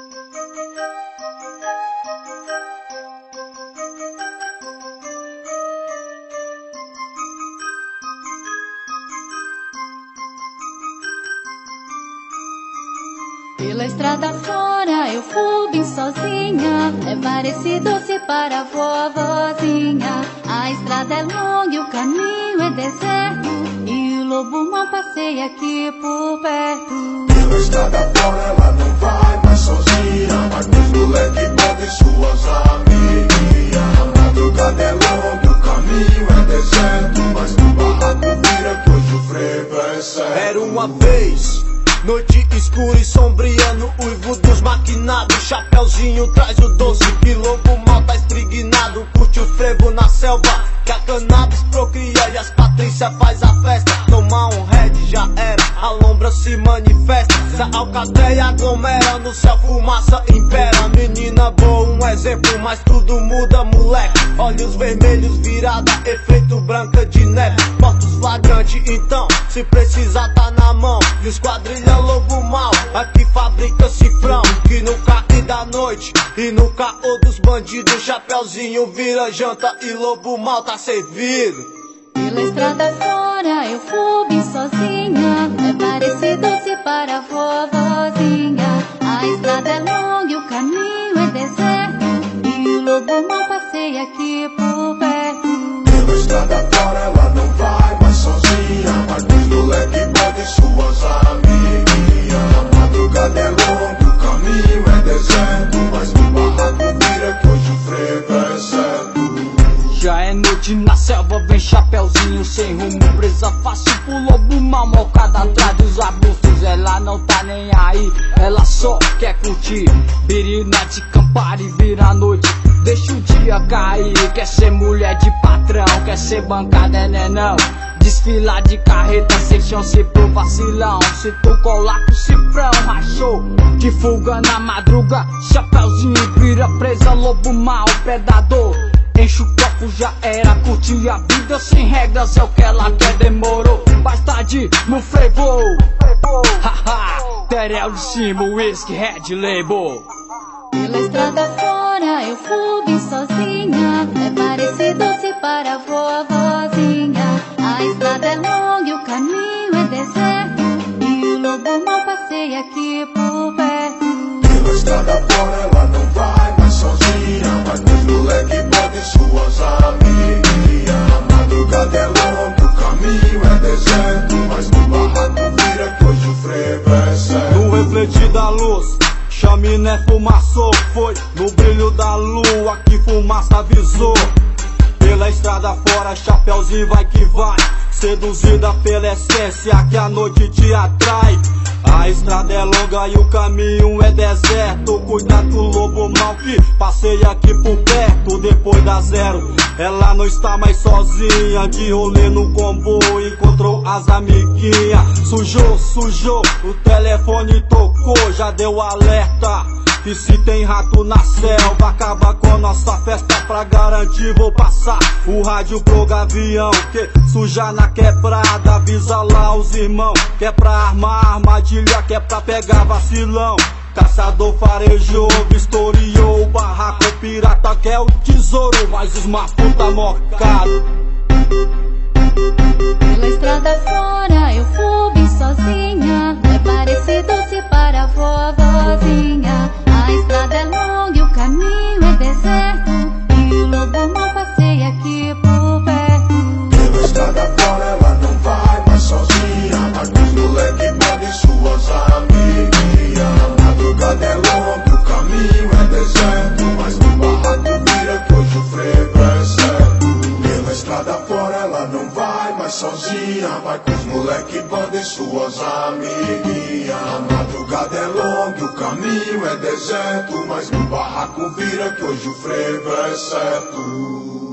Pela estrada fora eu fui bem sozinha, levar esse doce para a vovozinha. A estrada é longa e o caminho é deserto, e o lobo mau passeia aqui por perto. Pela estrada fora ela não vai mais sozinha, vai com os moleque bota e suas amiguinhas. A madrugada é longa e o caminho é deserto, mas no barraco vira que hoje o frevo é certo. Era uma vez noite escura e sombria, no uivo dos maquinados, chapeuzinho traz o doce, que lobo mal tá esprignado, curte o frevo na selva, que a cannabis procria e as patrícias faz a festa. Tomar um red já era, a lombra se manifesta, se a alcateia aglomera, no céu fumaça impera. Menina boa, um exemplo, mas tudo muda, moleque. Olhos vermelhos virada, efeito branca de neve. Portos flagrante, então, se precisar tá na mão. E os quadrilha lobo mal, aqui fabrica cifrão, que no cair da noite e no caô dos bandidos, chapeuzinho vira janta e lobo mal tá servido. Pela estrada fora eu fui bem sozinha, levar esse doce para a vovozinha. A estrada é longa e o caminho é deserto, e o lobo mau passeia aqui por perto. Pela estrada fora ela não vai mais sozinha, vai com os moleque bota e suas amiguinhas. A madrugada é longa e o caminho é deserto, mas no barraco vira que hoje o frevo é certo. Já é noite na selva, vem chapeuzinho sem rumo, presa fácil pro lobo mal, mocada atrás dos arbustos. Ela não tá nem aí, ela só quer curtir Birinete, Campari, vira a noite, deixa o dia cair. Quer ser mulher de patrão, quer ser bancada, né não? Desfilar de carreta, sem chance pro vacilão. Se tu colar com o cifrão, rachou de fuga na madruga, chapeuzinho vira presa, lobo mau, predador. Enche o copo, já era, curtir a vida sem regras, é o que ela quer, demorou. Mais tarde no frevo, haha, Terel de cima, whisky, red label. Pela estrada fora eu fui bem sozinha, levar esse doce para a vovozinha. A estrada é longa e o caminho é deserto, e o lobo mau passeia aqui por perto. Pela estrada fora ela não vai mais sozinha, vai com os moleque bota e suas amiguinhas. A madrugada é longa e o caminho é deserto, mas no barraco vira que hoje o frevo é certo. No refletir da luz, chaminé fumaçou, foi no brilho da lua que fumaça avisou. Pela estrada fora, chapeuzinho vai que vai, seduzida pela essência que a noite te atrai. A estrada é longa e o caminho é deserto, cuidado com o lobo mau que passeia aqui por perto. Depois da zero, ela não está mais sozinha, de rolê no comboio encontrou as amiguinhas. Sujou, o telefone tocou, já deu alerta que se tem rato na selva, acaba com nossa festa. Pra garantir vou passar o rádio pro gavião, que suja na quebrada, avisa lá os irmãos, que é pra armar armadilha, que é pra pegar vacilão. Caçador farejou, vistoriou o barraco, pirata quer o tesouro, mas os mafus tá mocado. Pela estrada fora eu fui bem sozinha, levar esse doce para a vovozinha. A estrada é longa e o caminho é deserto, e o lobo mau passeia aqui por perto. Pela estrada fora ela não vai mais sozinha, vai com os moleque bota e suas amiguinhas. A madrugada é longa e o caminho é deserto, mas no barraco vira que hoje o frevo é certo. Pela estrada fora ela não vai mais sozinha, vai com os moleque bota e suas amiguinhas. A madrugada é longa e o caminho é deserto, mas no barraco vira que hoje o frevo é certo.